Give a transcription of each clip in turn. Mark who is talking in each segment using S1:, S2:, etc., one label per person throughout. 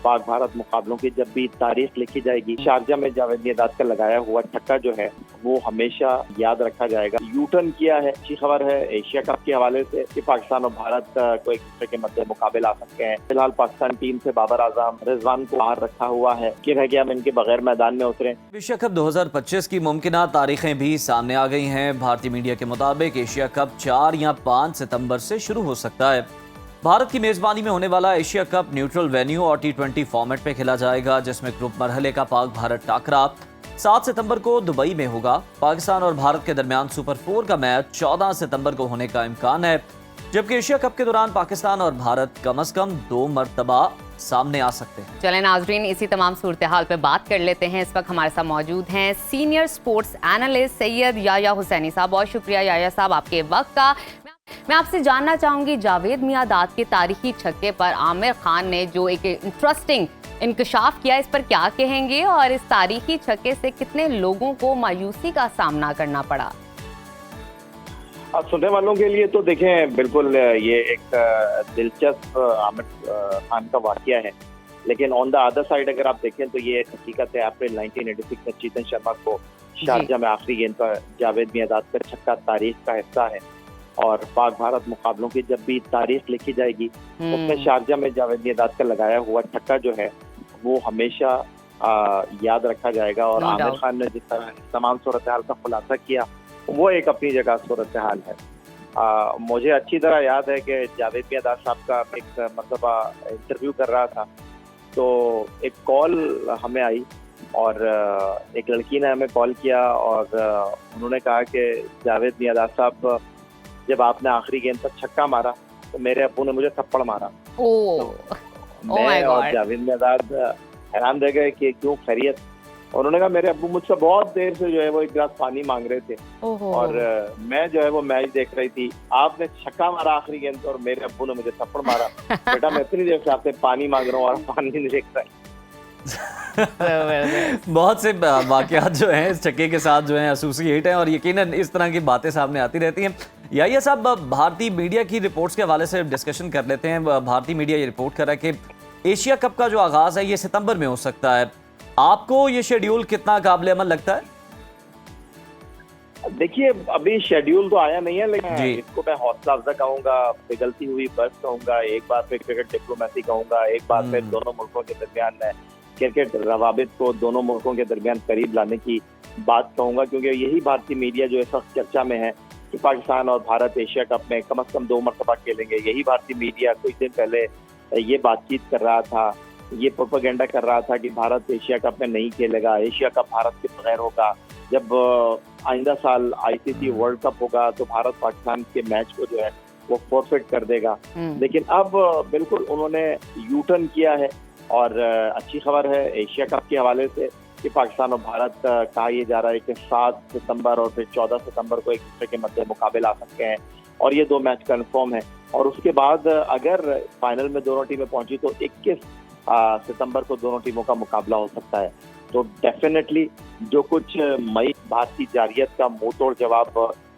S1: पाक भारत मुकाबलों की जब भी तारीख लिखी जाएगी, शारजा में जावेद मियांदाद का लगाया हुआ छक्का जो है वो हमेशा याद रखा जाएगा। यू टर्न किया है, अच्छी खबर है एशिया कप के हवाले से कि पाकिस्तान और भारत को एक दूसरे के मध्य मुकाबले आ सकते हैं। फिलहाल पाकिस्तान टीम से बाबर आजम, रिजवान को बाहर रखा हुआ है कि है कि हम इनके बगैर मैदान में उतरे।
S2: एशिया कप 2025 की मुमकिन तारीखें भी सामने आ गई हैं। भारतीय मीडिया के मुताबिक एशिया कप 4 या 5 सितंबर से शुरू हो सकता है। भारत की मेजबानी में होने वाला एशिया कप न्यूट्रल वेन्यू और T20 फॉर्मेट में खेला जाएगा, जिसमें ग्रुप मरहले का पाक भारत टाकरा 7 सितंबर को दुबई में होगा। पाकिस्तान और भारत के दरमियान सुपर 4 का मैच 14 सितंबर को होने का इम्कान है, जबकि एशिया कप के दौरान पाकिस्तान और भारत कम से कम 2 मरतबा सामने आ सकते हैं।
S3: चलें नाजरीन, इसी तमाम सूरत हाल पे बात कर लेते हैं। इस वक्त हमारे साथ मौजूद हैं senior sports analyst Syed Yaya Hussaini Sahab. बहुत शुक्रिया याया साहब आपके वक्त का। मैं आपसे जानना चाहूंगी, जावेद मियांदाद के तारीखी छक्के पर आमिर खान ने जो एक इंटरेस्टिंग इंकशाफ किया, इस पर क्या कहेंगे और इस तारीखी छक्के से कितने लोगों को मायूसी का सामना करना पड़ा?
S1: सुनने वालों के लिए तो देखें, बिल्कुल ये एक दिलचस्प आमिर खान का वाकया है, लेकिन ऑन द अदर साइड अगर आप देखें तो ये एक हकीकत है। अप्रैल 1986 में चेतन शर्मा को शारजा में आखिरी गेंद पर जावेद मियांदाद का छक्का तारीख का हिस्सा है, और पाक भारत मुकाबलों की जब भी तारीख लिखी जाएगी उसमें शारजा में जावेद मियांदाद का लगाया हुआ छक्का जो है वो हमेशा याद रखा जाएगा। और आमिर खान ने जिस तरह तमाम सूरत हाल का खुलासा किया वो एक अपनी जगह सूरत हाल है। मुझे अच्छी तरह याद है कि जावेद मियांदाद साहब का एक मरतबा इंटरव्यू कर रहा था तो एक कॉल हमें आई और एक लड़की ने हमें कॉल किया और उन्होंने कहा कि जावेद मियांदाद साहब, जब आपने आखिरी गेंद पर छक्का मारा तो मेरे अब्बू ने मुझे थप्पड़ मारा। मैं और जावेद मियांदाद हैरान रह गए कि क्यों, खैरियत? उन्होंने कहा मेरे अब्बू मुझसे बहुत देर से जो है वो एक गिलास पानी मांग रहे थे और मैं जो है वो मैच देख रही थी, आपने छक्का मारा आखिरी गेंद पर और मेरे अब्बू ने मुझे थप्पड़ मारा। बेटा मैं इतनी देर से आपसे पानी मांग रहा हूँ और पानी नहीं देख रहा।
S2: बहुत से वाकयात जो हैं इस छक्के के साथ जो हैं एसोसिएट हैं और यकीनन इस तरह की बातें सामने आती रहती हैं। याया साहब, भारतीय मीडिया की रिपोर्ट्स के हवाले से डिस्कशन कर लेते हैं। भारतीय मीडिया ये रिपोर्ट कर रहा है कि एशिया कप का जो आगाज है ये सितंबर में हो सकता है। आपको ये शेड्यूल कितना काबिल अमल लगता है?
S1: देखिए, अभी शेड्यूल तो आया नहीं है, लेकिन इसको मैं हौसला अफजा कहूंगा, पिघलती हुई बर्फ कहूंगा, एक बार फिर क्रिकेट डिप्लोमेसी कहूंगा, एक बार फिर दोनों मुल्कों के दरमियान क्रिकेट रवाबित को दोनों मुल्कों के दरमियान करीब लाने की बात कहूंगा, क्योंकि यही भारतीय मीडिया जो इस वक्त चर्चा में है कि पाकिस्तान और भारत एशिया कप में कम से कम 2 मरतबा खेलेंगे। यही भारतीय मीडिया कुछ दिन पहले ये बातचीत कर रहा था, ये प्रोपेगेंडा कर रहा था कि भारत एशिया कप में नहीं खेलेगा, एशिया कप भारत के बगैर होगा। जब आइंदा साल ICC वर्ल्ड कप होगा तो भारत पाकिस्तान के मैच को जो है वो फोरफिट कर देगा। लेकिन अब बिल्कुल उन्होंने यू टर्न किया है और अच्छी खबर है एशिया कप के हवाले से कि पाकिस्तान और भारत कहा यह जा रहा है कि 7 सितंबर और फिर 14 सितंबर को एक दूसरे के मध्य मुकाबले आ सकते हैं और ये 2 मैच कन्फर्म है। और उसके बाद अगर फाइनल में दोनों टीमें पहुंची तो 21 सितंबर को दोनों टीमों का मुकाबला हो सकता है। तो डेफिनेटली जो कुछ मई भारतीय जारियत का मुंह तोड़ जवाब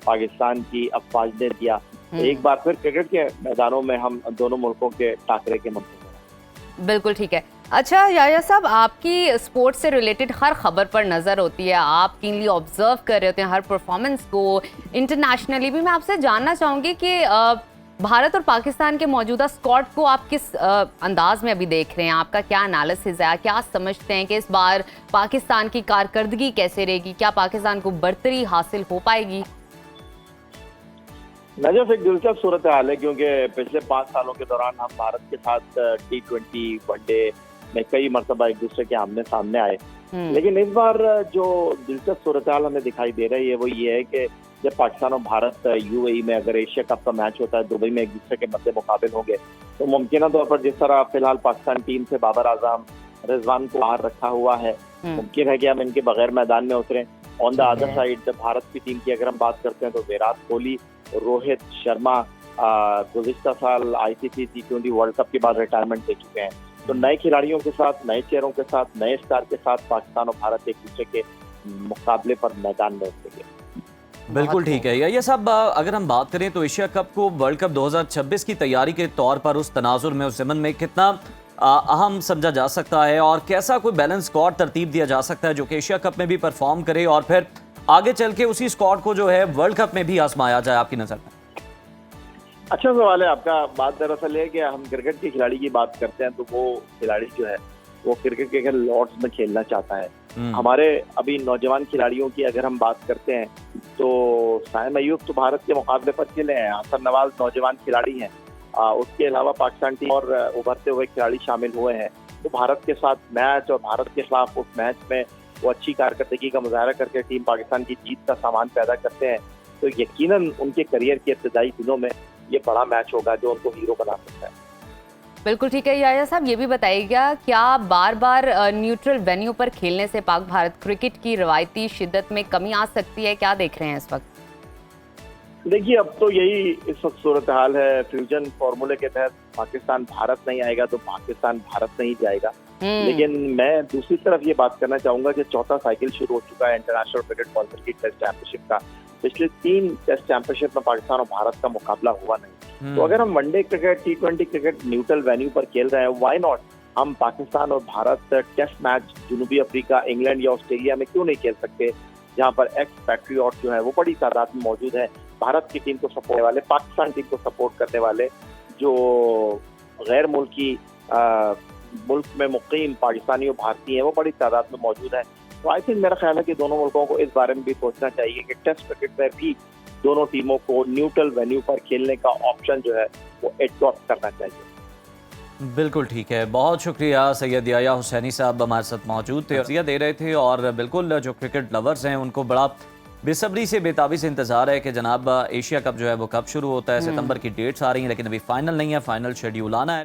S1: पाकिस्तान की अफवाज ने दिया, एक बार फिर क्रिकेट के मैदानों में हम दोनों मुल्कों के टाकरे के मुंतज़िर हैं।
S3: बिल्कुल ठीक है। अच्छा याया साहब, आपकी स्पोर्ट्स से रिलेटेड हर खबर पर नज़र होती है, आप कीनली ऑब्जर्व कर रहे होते हैं हर परफॉर्मेंस को। इंटरनेशनली भी मैं आपसे जानना चाहूँगी कि भारत और पाकिस्तान के मौजूदा स्क्वाड को आप किस अंदाज में अभी देख रहे हैं? आपका क्या एनालिसिस है? क्या समझते हैं कि इस बार पाकिस्तान की कारकर्दगी कैसे रहेगी? क्या पाकिस्तान को बर्तरी हासिल हो पाएगी?
S1: नजफ एक दिलचस्प सूरत हाल है, क्योंकि पिछले 5 सालों के दौरान हम भारत के साथ T20 वनडे में कई मरतबा एक दूसरे के आमने सामने आए, लेकिन इस बार जो दिलचस्प सूरत हाल हमें दिखाई दे रही है वो ये है कि जब पाकिस्तान और भारत UAE में अगर एशिया कप का मैच होता है, दुबई में एक दूसरे के मध्य मुकाबले होंगे, तो मुमकिन तौर पर जिस तरह फिलहाल पाकिस्तान टीम से बाबर आजम, रिजवान को बाहर रखा हुआ है, मुमकिन है कि हम इनके बगैर मैदान में उतरें। On the other side Bharat की टीम की अगर हम बात करते हैं तो विराट कोहली, रोहित शर्मा गुज़िश्ता साल ICC T20 वर्ल्ड कप के बाद रिटायरमेंट दे चुके हैं। तो नए खिलाड़ियों के साथ, नए चेहरों के साथ, नए स्टार के साथ पाकिस्तान और भारत एक दूसरे के मुकाबले पर मैदान में उतरेंगे।
S2: बिल्कुल ठीक है। ये साहब, अगर हम बात करें तो एशिया कप को वर्ल्ड कप 2026 की तैयारी के तौर पर उस तनाजुर में, उस ज़मन में कितना अहम समझा जा सकता है, और कैसा कोई बैलेंस स्क्वाड तरतीब दिया जा सकता है जो कि एशिया कप में भी परफॉर्म करे और फिर आगे चल के उसी स्क्वाड को जो है वर्ल्ड कप में भी आजमाया जाए आपकी नज़र में?
S1: अच्छा सवाल है आपका। बात दरअसल है कि हम क्रिकेट के खिलाड़ी की बात करते हैं तो वो खिलाड़ी जो है वो क्रिकेट के लॉर्ड्स में खेलना चाहता है। हमारे अभी नौजवान खिलाड़ियों की अगर हम बात करते हैं तो साइम अयूब तो भारत के मुकाबले पर खेले हैं, हसन नवाज नौजवान खिलाड़ी हैं, उसके अलावा पाकिस्तान टीम और उभरते हुए खिलाड़ी शामिल हुए हैं। तो भारत के साथ मैच और भारत के खिलाफ उस मैच में वो अच्छी कारकर्दगी का मुजाहरा करके टीम पाकिस्तान की जीत का सामान पैदा करते हैं। तो यकीनन उनके करियर के इब्तदाई दिनों में ये बड़ा मैच होगा जो उनको हीरो बना सकता है।
S3: बिल्कुल ठीक है याया साहब, ये भी बताइएगा क्या बार बार न्यूट्रल वेन्यू पर खेलने से पाक भारत क्रिकेट की रवायती शिद्दत में कमी आ सकती है? क्या देख रहे हैं इस वक्त?
S1: देखिए अब तो यही इस वक्त सूरत हाल है। फ्यूजन फॉर्मूले के तहत पाकिस्तान भारत नहीं आएगा तो पाकिस्तान भारत नहीं जाएगा। लेकिन मैं दूसरी तरफ ये बात करना चाहूंगा कि चौथा साइकिल शुरू हो चुका है इंटरनेशनल क्रिकेट काउंसिल की टेस्ट चैंपियनशिप का। पिछले 3 टेस्ट चैंपियनशिप में पाकिस्तान और भारत का मुकाबला हुआ नहीं। तो अगर हम one day cricket, T20 cricket neutral venue पर खेल रहे हैं, व्हाई नॉट हम पाकिस्तान और भारत टेस्ट मैच जनूबी अफ्रीका, इंग्लैंड या ऑस्ट्रेलिया में क्यों नहीं खेल सकते, जहां पर एक्स पैट्रियट जो है वो बड़ी तादाद में मौजूद है। भारत की टीम को सपोर्ट करने वाले, पाकिस्तान टीम को सपोर्ट करने वाले जो गैर मुल्की मुल्क में मुकीम पाकिस्तानी और भारतीय हैं वो बड़ी तादाद में मौजूद है। तो आई थिंक मेरा ख्याल है कि दोनों मुल्कों को इस बारे में भी सोचना चाहिए कि टेस्ट क्रिकेट में भी दोनों टीमों को न्यूट्रल वेन्यू पर खेलने का ऑप्शन जो है वो एडॉप्ट करना चाहिए।
S2: बिल्कुल ठीक है, बहुत शुक्रिया सैयद याया हुसैनी साहब हमारे साथ मौजूद थे, वसीयत दे रहे थे। और बिल्कुल जो क्रिकेट लवर्स हैं उनको बड़ा बेसब्री से बेताबी से इंतजार है कि जनाब एशिया कप जो है वो कब शुरू होता है। सितंबर की डेट्स आ रही हैं लेकिन अभी फाइनल नहीं है, फाइनल शेड्यूल आना है।